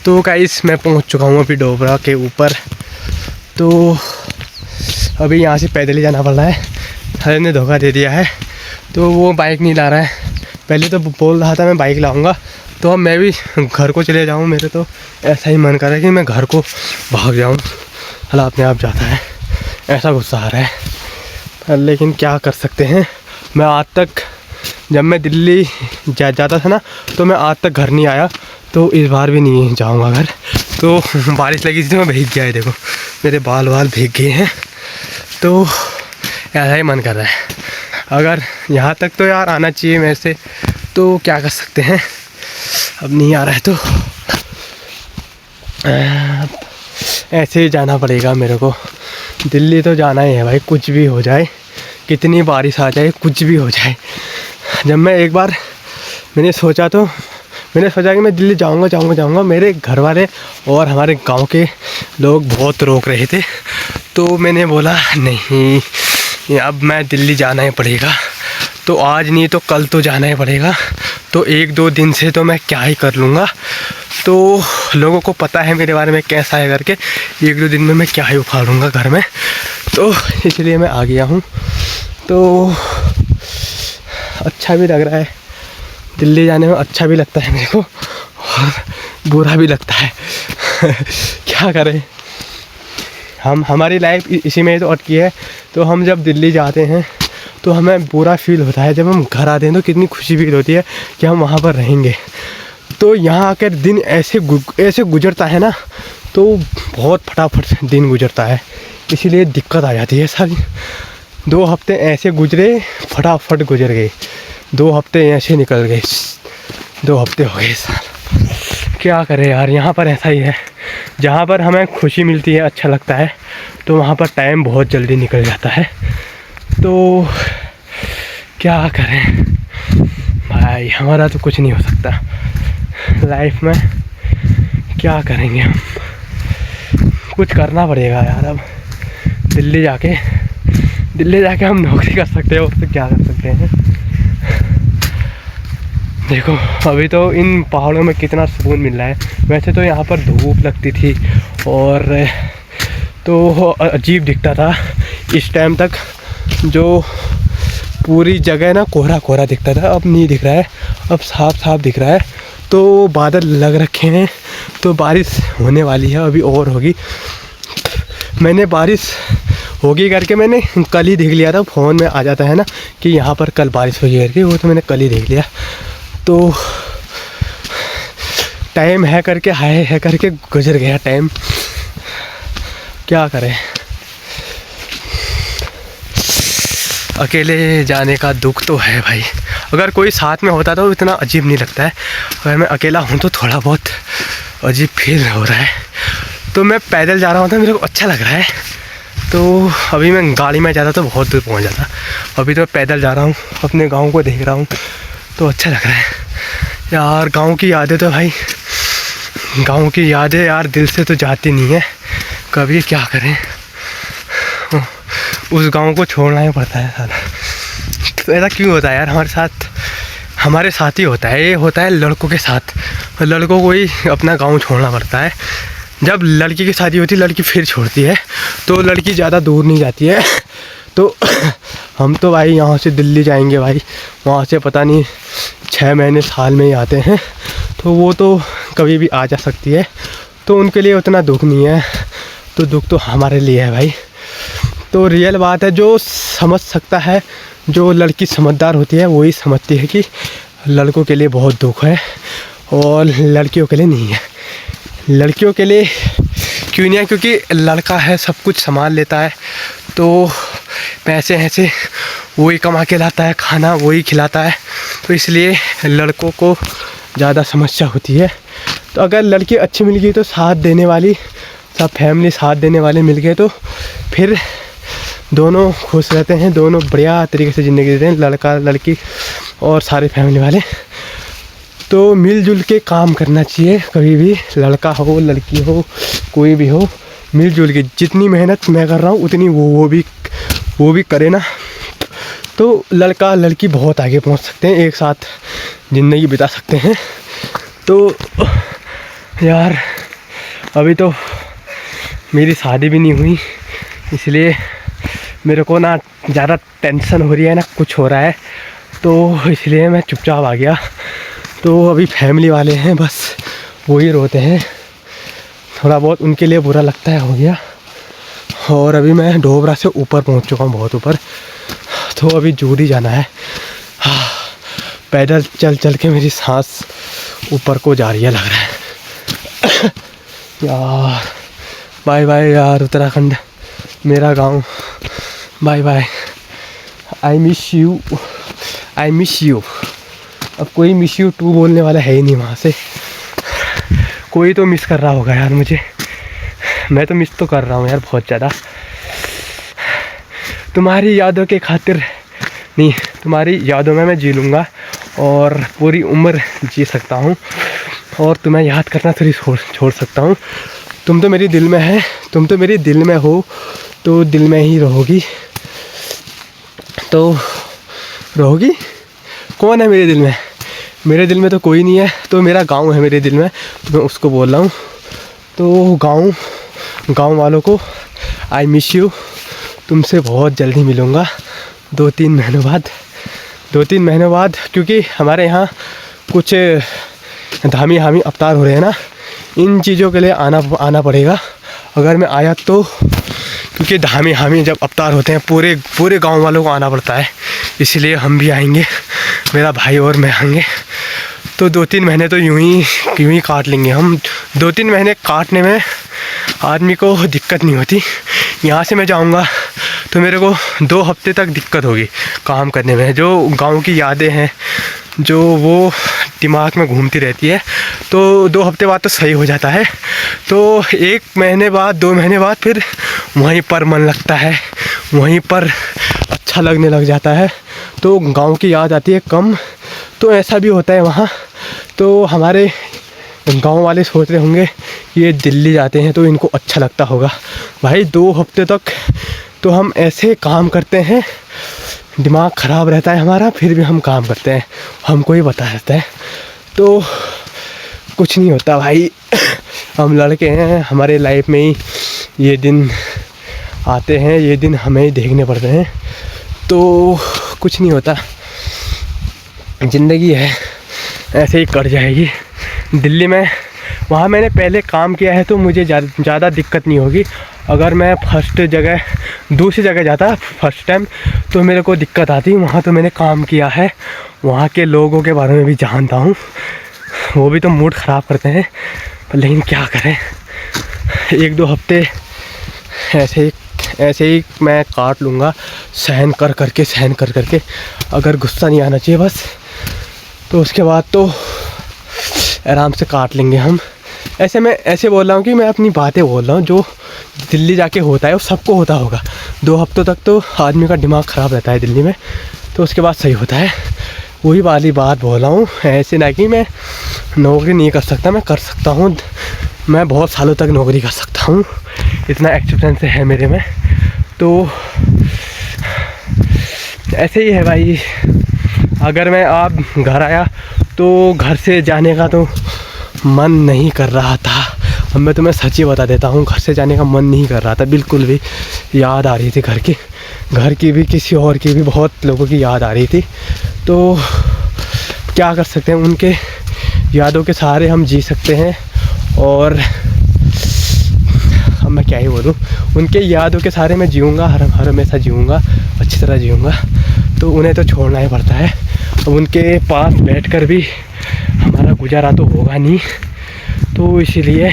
तो गाइस मैं पहुंच चुका हूं अभी डोबरा के ऊपर। तो अभी यहाँ से पैदल ही जाना पड़ रहा है। हरे ने धोखा दे दिया है तो वो बाइक नहीं ला रहा है। पहले तो बोल रहा था मैं बाइक लाऊंगा, तो अब मैं भी घर को चले जाऊँ। मेरे तो ऐसा ही मन कर रहा है कि मैं घर को भाग जाऊँ। हला अपने आप जाता है, ऐसा गुस्सा आ रहा है। लेकिन क्या कर सकते हैं। मैं आज तक जब मैं दिल्ली जाता था ना, तो मैं आज तक घर नहीं आया, तो इस बार भी नहीं जाऊंगा घर। तो बारिश लगी थी तो मैं भीग गया है, देखो मेरे बाल भीग गए हैं। तो ऐसा ही मन कर रहा है। अगर यहाँ तक तो यार आना चाहिए मेरे से, तो क्या कर सकते हैं। अब नहीं आ रहा है तो ऐसे ही जाना पड़ेगा मेरे को। दिल्ली तो जाना ही है भाई, कुछ भी हो जाए, कितनी बारिश आ जाए, कुछ भी हो जाए। जब मैं एक बार मैंने सोचा कि मैं दिल्ली जाऊंगा। मेरे घर वाले और हमारे गांव के लोग बहुत रोक रहे थे, तो मैंने बोला नहीं, अब मैं दिल्ली जाना ही पड़ेगा। तो आज नहीं तो कल तो जाना ही पड़ेगा। तो 1-2 दिन से तो मैं क्या ही कर लूँगा। तो लोगों को पता है मेरे बारे में कैसा है करके, 1-2 दिन में मैं क्या ही उखाड़ूँगा घर में। तो इसलिए मैं आ गया हूँ। तो अच्छा भी लग रहा है, दिल्ली जाने में अच्छा भी लगता है मेरे को और बुरा भी लगता है। क्या करें, हमारी लाइफ इसी में तो अटकी है। तो हम जब दिल्ली जाते हैं तो हमें बुरा फील होता है, जब हम घर आते हैं तो कितनी खुशी फील होती है कि हम वहाँ पर रहेंगे। तो यहाँ आकर दिन ऐसे गुजरता है ना, तो बहुत फटाफट दिन गुजरता है, इसीलिए दिक्कत आ जाती है सारी। 2 हफ्ते ऐसे गुजरे, फटाफट गुजर गए। 2 हफ्ते ऐसे निकल गए, 2 हफ्ते हो गए साल। क्या करें यार, यहाँ पर ऐसा ही है। जहाँ पर हमें खुशी मिलती है, अच्छा लगता है, तो वहाँ पर टाइम बहुत जल्दी निकल जाता है। तो क्या करें भाई, हमारा तो कुछ नहीं हो सकता लाइफ में। क्या करेंगे हम, कुछ करना पड़ेगा यार। अब दिल्ली जाके हम नौकरी कर सकते हैं, और तो क्या कर सकते हैं। देखो अभी तो इन पहाड़ों में कितना सुकून मिल रहा है। वैसे तो यहाँ पर धूप लगती थी और तो अजीब दिखता था इस टाइम तक, जो पूरी जगह ना कोहरा दिखता था। अब नहीं दिख रहा है, अब साफ दिख रहा है। तो बादल लग रखे हैं, तो बारिश होने वाली है, अभी और होगी। मैंने बारिश होगी करके मैंने कल ही देख लिया था, फ़ोन में आ जाता है ना कि यहाँ पर कल बारिश होगी करके, वो तो मैंने कल ही देख लिया। तो टाइम है करके गुजर गया टाइम। क्या करें, अकेले जाने का दुख तो है भाई। अगर कोई साथ में होता तो इतना अजीब नहीं लगता है। अगर मैं अकेला हूँ तो थोड़ा बहुत अजीब फील हो रहा है। तो मैं पैदल जा रहा हूँ तो मेरे को अच्छा लग रहा है। तो अभी मैं गाड़ी में जाता तो बहुत दूर पहुँच जाता, अभी तो मैं पैदल जा रहा हूँ, अपने गाँव को देख रहा हूँ, तो अच्छा लग रहा है यार। गाँव की यादें तो भाई, गाँव की यादें यार दिल से तो जाती नहीं है कभी। क्या करें, उस गांव को छोड़ना ही पड़ता है साला। तो ऐसा क्यों होता है यार हमारे साथ ही होता है। ये होता है लड़कों के साथ, लड़कों को ही अपना गांव छोड़ना पड़ता है। जब लड़की की शादी होती है, लड़की फिर छोड़ती है, तो लड़की ज़्यादा दूर नहीं जाती है। तो हम तो भाई यहाँ से दिल्ली जाएंगे भाई, वहाँ से पता नहीं 6 महीने साल में ही आते हैं, तो वो तो कभी भी आ जा सकती है। तो उनके लिए उतना दुख नहीं है, तो दुख तो हमारे लिए है भाई। तो रियल बात है, जो समझ सकता है, जो लड़की समझदार होती है, वही समझती है कि लड़कों के लिए बहुत दुख है और लड़कियों के लिए नहीं है। लड़कियों के लिए क्यों नहीं है, क्योंकि लड़का है, सब कुछ संभाल लेता है। तो पैसे ऐसे वही कमा के लाता है, खाना वही खिलाता है, तो इसलिए लड़कों को ज़्यादा समस्या होती है। तो अगर लड़की अच्छी मिल गई तो साथ देने वाली, सब फैमिली साथ देने वाले मिल गए, तो फिर दोनों खुश रहते हैं, दोनों बढ़िया तरीके से ज़िंदगी जीते हैं, लड़का लड़की और सारे फैमिली वाले। तो मिलजुल के काम करना चाहिए कभी भी, लड़का हो लड़की हो कोई भी हो, मिलजुल के। जितनी मेहनत मैं कर रहा हूँ उतनी वो भी करे ना, तो लड़का लड़की बहुत आगे पहुँच सकते हैं, एक साथ ज़िंदगी बिता सकते हैं। तो यार अभी तो मेरी शादी भी नहीं हुई, इसलिए मेरे को ना ज़्यादा टेंशन हो रही है ना कुछ हो रहा है, तो इसलिए मैं चुपचाप आ गया। तो अभी फैमिली वाले हैं, बस वही रोते हैं, थोड़ा बहुत उनके लिए बुरा लगता है, हो गया। और अभी मैं डोबरा से ऊपर पहुंच चुका हूँ, बहुत ऊपर। तो अभी जूरी जाना है। पैदल चल चल के मेरी सांस ऊपर को जा रही है, लग रहा है। यार बाय बाय यार उत्तराखंड, मेरा गांव, bye bye. I miss you, I miss you. अब कोई मिस यू टू बोलने वाला है ही नहीं वहाँ से। कोई तो मिस कर रहा होगा यार मुझे, मैं तो मिस तो कर रहा हूँ यार बहुत ज़्यादा। तुम्हारी यादों के खातिर नहीं, तुम्हारी यादों में मैं जी लूँगा और पूरी उम्र जी सकता हूँ, और तुम्हें याद करना थोड़ी छोड़ सकता हूँ। तुम तो मेरे दिल में है, तुम तो मेरे दिल में हो, तो दिल में ही रहोगी। तो रहोगी। कौन है मेरे दिल में? मेरे दिल में तो कोई नहीं है, तो मेरा गांव है मेरे दिल में, तो मैं उसको बोल रहा हूँ। तो गांव वालों को आई मिस यू। तुमसे बहुत जल्दी मिलूँगा, 2-3 महीनों बाद, 2-3 महीनों बाद, क्योंकि हमारे यहाँ कुछ धामी हामी अवतार हो रहे हैं ना, इन चीज़ों के लिए आना पड़ेगा। अगर मैं आया तो, क्योंकि धामी हामी जब अवतार होते हैं पूरे गांव वालों को आना पड़ता है, इसलिए हम भी आएंगे, मेरा भाई और मैं आएंगे। तो 2-3 महीने तो यूं ही काट लेंगे हम। 2-3 महीने काटने में आदमी को दिक्कत नहीं होती। यहाँ से मैं जाऊँगा तो मेरे को 2 हफ्ते तक दिक्कत होगी काम करने में। जो गांव की यादें हैं, जो वो दिमाग में घूमती रहती है, तो 2 हफ्ते बाद तो सही हो जाता है। तो 1 महीने बाद, 2 महीने बाद फिर वहीं पर मन लगता है, वहीं पर अच्छा लगने लग जाता है, तो गांव की याद आती है कम। तो ऐसा भी होता है वहाँ। तो हमारे गांव वाले सोच रहे होंगे ये दिल्ली जाते हैं तो इनको अच्छा लगता होगा। भाई 2 हफ्ते तक तो हम ऐसे काम करते हैं, दिमाग ख़राब रहता है हमारा, फिर भी हम काम करते हैं, हमको ही पता रहता है। तो कुछ नहीं होता भाई, हम लड़के हैं, हमारे लाइफ में ही ये दिन आते हैं, ये दिन हमें ही देखने पड़ते हैं। तो कुछ नहीं होता, ज़िंदगी है, ऐसे ही कट जाएगी। दिल्ली में वहाँ मैंने पहले काम किया है, तो मुझे ज़्यादा दिक्कत नहीं होगी। अगर मैं दूसरी जगह जाता फर्स्ट टाइम तो मेरे को दिक्कत आती। वहाँ तो मैंने काम किया है, वहाँ के लोगों के बारे में भी जानता हूँ। वो भी तो मूड ख़राब करते हैं, लेकिन क्या करें, 1-2 हफ्ते ऐसे ही मैं काट लूँगा, सहन कर करके। अगर गुस्सा नहीं आना चाहिए बस, तो उसके बाद तो आराम से काट लेंगे हम। मैं ऐसे बोल रहा हूँ कि मैं अपनी बातें बोल रहा हूँ, जो दिल्ली जाके होता है वो सबको होता होगा। 2 हफ्तों तक तो आदमी का दिमाग ख़राब रहता है दिल्ली में, तो उसके बाद सही होता है। वही वाली बात बोल रहा हूँ। ऐसे ना कि मैं नौकरी नहीं कर सकता, मैं कर सकता हूँ, मैं बहुत सालों तक नौकरी कर सकता हूँ, इतना एक्सपीरियंस है मेरे में। तो ऐसे ही है भाई। अगर मैं आप घर आया तो घर से जाने का तो मन नहीं कर रहा था। अब मैं तुम्हें सच ही बता देता हूँ, घर से जाने का मन नहीं कर रहा था बिल्कुल भी। याद आ रही थी घर की भी, किसी और की भी, बहुत लोगों की याद आ रही थी। तो क्या कर सकते हैं, उनके यादों के सहारे हम जी सकते हैं। और अब मैं क्या ही बोलूँ, उनके यादों के सहारे मैं जीऊँगा, हर हमेशा जीऊँगा, अच्छी तरह जीऊँगा। तो उन्हें तो छोड़ना ही पड़ता है। अब उनके पास बैठकर भी हमारा गुजारा तो होगा नहीं, तो इसीलिए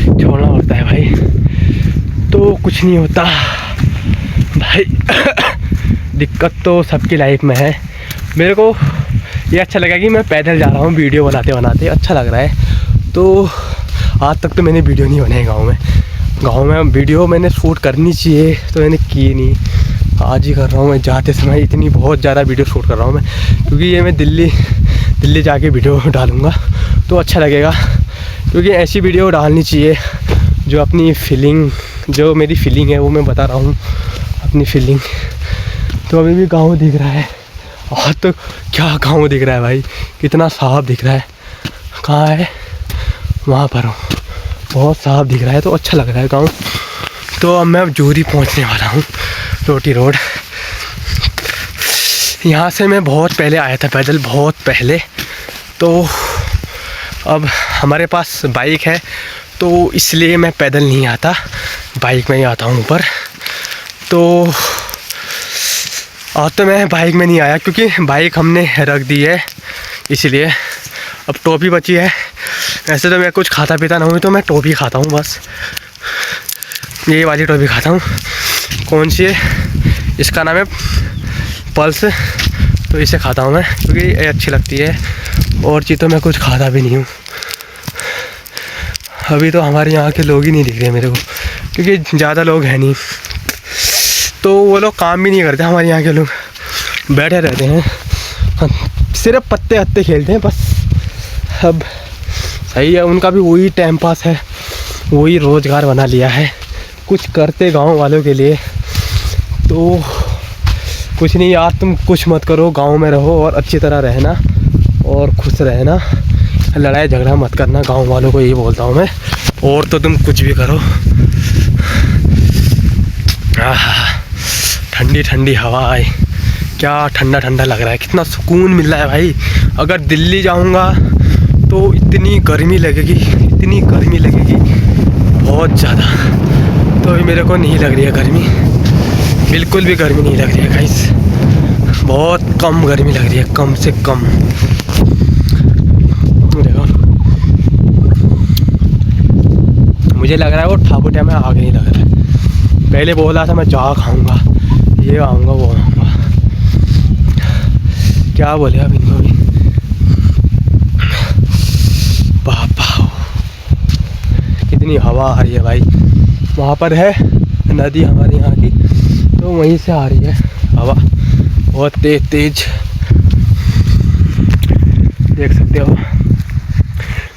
छोड़ना पड़ता है भाई। तो कुछ नहीं होता भाई। दिक्कत तो सबकी लाइफ में है। मेरे को ये अच्छा लगा कि मैं पैदल जा रहा हूँ, वीडियो बनाते अच्छा लग रहा है। तो आज तक तो मैंने वीडियो नहीं बनाई गाँव में वीडियो मैंने शूट करनी चाहिए, तो मैंने की नहीं। आज ही कर रहा हूँ मैं, जाते समय इतनी बहुत ज़्यादा वीडियो शूट कर रहा हूँ मैं, क्योंकि ये मैं दिल्ली जाके वीडियो डालूँगा तो अच्छा लगेगा। क्योंकि ऐसी वीडियो डालनी चाहिए जो अपनी फीलिंग, जो मेरी फीलिंग है वो मैं बता रहा हूँ, अपनी फीलिंग। तो अभी भी गाँव दिख रहा है, और तो क्या गाँव दिख रहा है भाई, कितना साफ दिख रहा है। कहाँ है? वहाँ पर हूँ। बहुत साफ दिख रहा है, तो अच्छा लग रहा है गाँव। तो अब मैं जोरी पहुंचने वाला हूँ, रोटी रोड। यहाँ से मैं बहुत पहले आया था पैदल, बहुत पहले। तो अब हमारे पास बाइक है, तो इसलिए मैं पैदल नहीं आता, बाइक में ही आता हूँ ऊपर। तो और तो मैं बाइक में नहीं आया क्योंकि बाइक हमने रख दी है, इसलिए। अब टॉफ़ी बची है। ऐसे तो मैं कुछ खाता पीता ना हूँ, तो मैं टॉफ़ी खाता हूँ बस, ये वाली टॉफ़ी खाता हूँ। कौन सी है, इसका नाम है पल्स। तो इसे खाता हूँ मैं क्योंकि ये अच्छी लगती है, और चीज़ तो मैं कुछ खाता भी नहीं हूँ। अभी तो हमारे यहाँ के लोग ही नहीं दिख रहे मेरे को, क्योंकि ज़्यादा लोग हैं नहीं, तो वो लोग काम भी नहीं करते। हमारे यहाँ के लोग बैठे रहते हैं, सिर्फ पत्ते हत्ते खेलते हैं बस। अब सही है, उनका भी वही टाइम पास है, वही रोज़गार बना लिया है, कुछ करते गांव वालों के लिए। तो कुछ नहीं यार, तुम कुछ मत करो, गांव में रहो और अच्छी तरह रहना और खुश रहना, लड़ाई झगड़ा मत करना, गांव वालों को यही बोलता हूँ मैं। और तो तुम कुछ भी करो। ठंडी ठंडी हवा है, क्या ठंडा ठंडा लग रहा है, कितना सुकून मिल रहा है भाई। अगर दिल्ली जाऊँगा तो इतनी गर्मी लगेगी, इतनी गर्मी लगेगी बहुत ज़्यादा। तो अभी मेरे को नहीं लग रही है गर्मी, बिल्कुल भी गर्मी नहीं लग रही है गाइस, बहुत कम गर्मी लग रही है, कम से कम। देखो मुझे लग रहा है वो ठाकुर में आगे नहीं लग रहा है। पहले बोला था मैं जा खाऊंगा, ये आऊँगा वो आऊँगा, क्या बोले अब इनको भी। बाबा कितनी हवा आ रही है भाई। वहाँ पर है नदी हमारे यहाँ की, तो वहीं से आ रही है हवा, बहुत तेज तेज, देख सकते हो।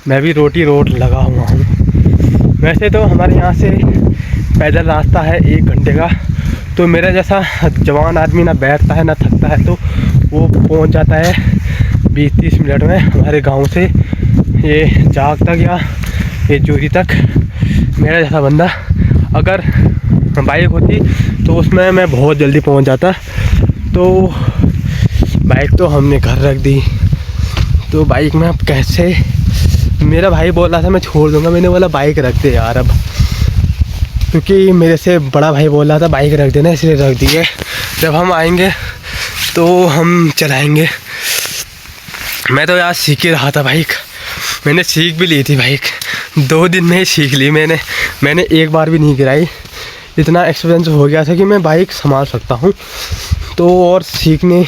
मैं भी रोटी रोड लगा हुआ हूँ। वैसे तो हमारे यहाँ से पैदल रास्ता है 1 घंटे का, तो मेरा जैसा जवान आदमी ना बैठता है ना थकता है, तो वो पहुँच जाता है 20-30 मिनट में हमारे गांव से ये जाग तक या ये जोरी तक। मेरा जैसा बंदा अगर बाइक होती तो उसमें मैं बहुत जल्दी पहुंच जाता। तो बाइक तो हमने घर रख दी, तो बाइक में अब कैसे। मेरा भाई बोल रहा था मैं छोड़ दूंगा, मैंने बोला बाइक रख दे यार अब, क्योंकि मेरे से बड़ा भाई बोल रहा था बाइक रख देना, इसलिए रख दी है। जब हम आएंगे तो हम चलाएंगे। मैं तो यार सीख ही रहा था बाइक, मैंने सीख भी ली थी बाइक, 2 दिन में ही सीख ली मैंने एक बार भी नहीं गिराई। इतना एक्सपीरियंस हो गया था कि मैं बाइक संभाल सकता हूँ। तो और सीखने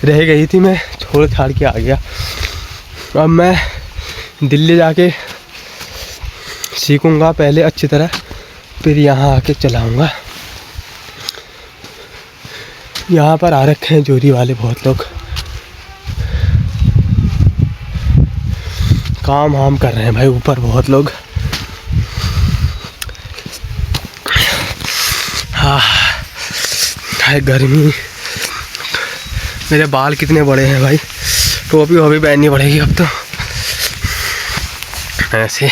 रह गई थी, मैं छोड़ छाड़ के आ गया। अब मैं दिल्ली जाके सीखूँगा पहले अच्छी तरह, फिर यहाँ आके चलाऊँगा। यहाँ पर आ रखे हैं जोरी वाले बहुत लोग, काम वाम कर रहे हैं भाई ऊपर बहुत लोग। हाँ गर्मी, मेरे बाल कितने बड़े हैं भाई, टोपी वोपी पहननी पड़ेगी अब तो ऐसे।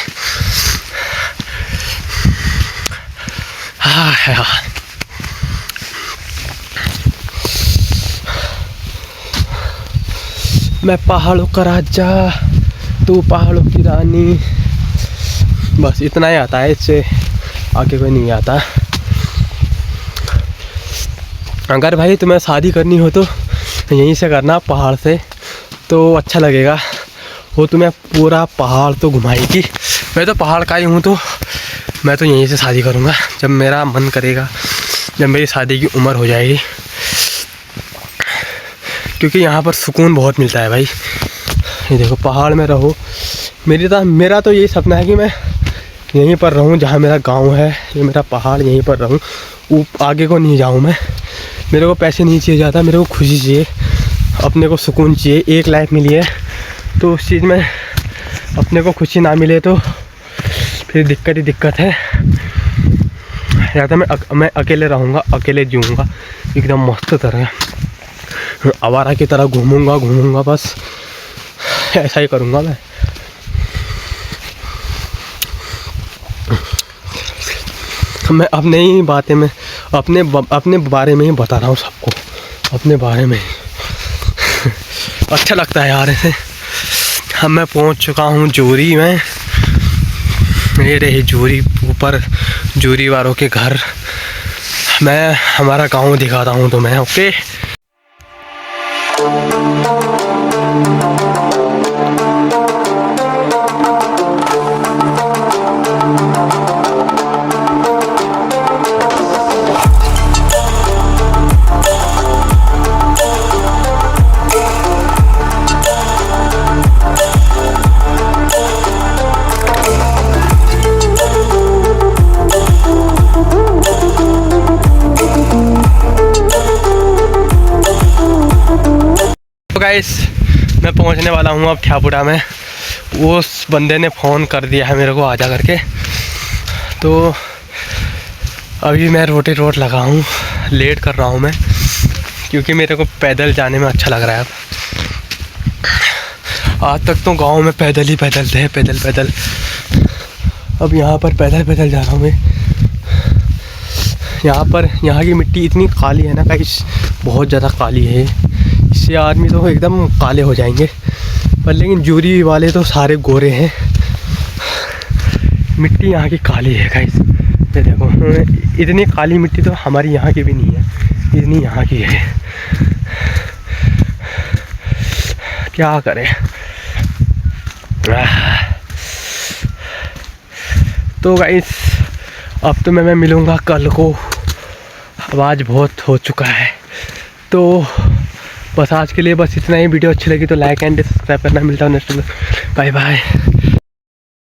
हाँ मैं पहाड़ों का राजा, तू पहाड़ों की रानी, बस इतना ही आता है, इससे आगे कोई नहीं आता। अगर भाई तुम्हें शादी करनी हो तो यहीं से करना, पहाड़ से, तो अच्छा लगेगा। वो तुम्हें पूरा पहाड़ तो घुमाएगी। मैं तो पहाड़ का ही हूँ, तो मैं तो यहीं से शादी करूँगा जब मेरा मन करेगा, जब मेरी शादी की उम्र हो जाएगी, क्योंकि यहाँ पर सुकून बहुत मिलता है भाई। ये देखो पहाड़ में रहो, मेरा तो यही सपना है कि मैं यहीं पर रहूँ जहाँ मेरा गांव है, ये मेरा पहाड़, यहीं पर रहूँ, आगे को नहीं जाऊँ मैं। मेरे को पैसे नहीं चाहिए ज़्यादा, मेरे को खुशी चाहिए, अपने को सुकून चाहिए। एक लाइफ मिली है, तो उस चीज़ में अपने को खुशी ना मिले तो फिर दिक्कत ही दिक्कत है। या तो मैं अकेले रहूँगा, अकेले जीऊँगा एकदम मस्त तरह, आवारा की तरह घूमूँगा बस, ऐसा ही करूँगा मैं। मैं अपने ही बातें में अपने बारे में ही बता रहा हूँ सबको, अपने बारे में ही। अच्छा लगता है यार ऐसे। अब मैं पहुँच चुका हूँ जूरी में। ये रही जूरी, ऊपर जूरी वालों के घर। मैं हमारा गांव दिखाता हूँ तुम्हें। ओके, गाइस मैं पहुंचने वाला हूं अब ठियापुरा में। वो उस बंदे ने फ़ोन कर दिया है मेरे को आजा करके, तो अभी मैं रोटी रोड लगा हूं, लेट कर रहा हूं मैं, क्योंकि मेरे को पैदल जाने में अच्छा लग रहा है। अब आज तक तो गांव में पैदल ही पैदल थे, पैदल। अब यहाँ पर पैदल जा रहा हूँ मैं। यहाँ की मिट्टी इतनी काली है ना गाइस, बहुत ज़्यादा काली है। इससे आदमी तो एकदम काले हो जाएंगे, पर लेकिन जूरी वाले तो सारे गोरे हैं। मिट्टी यहाँ की काली है गाइस, ये देखो। इतनी काली मिट्टी तो हमारी यहाँ की भी नहीं है, इतनी यहाँ की है। क्या करें। तो गाइस अब तो मैं मिलूँगा कल को। आवाज़ बहुत हो चुका है, तो बस आज के लिए बस इतना ही। वीडियो अच्छी लगी तो लाइक एंड सब्सक्राइब करना। मिलता हूँ नेक्स्ट में। Bye bye.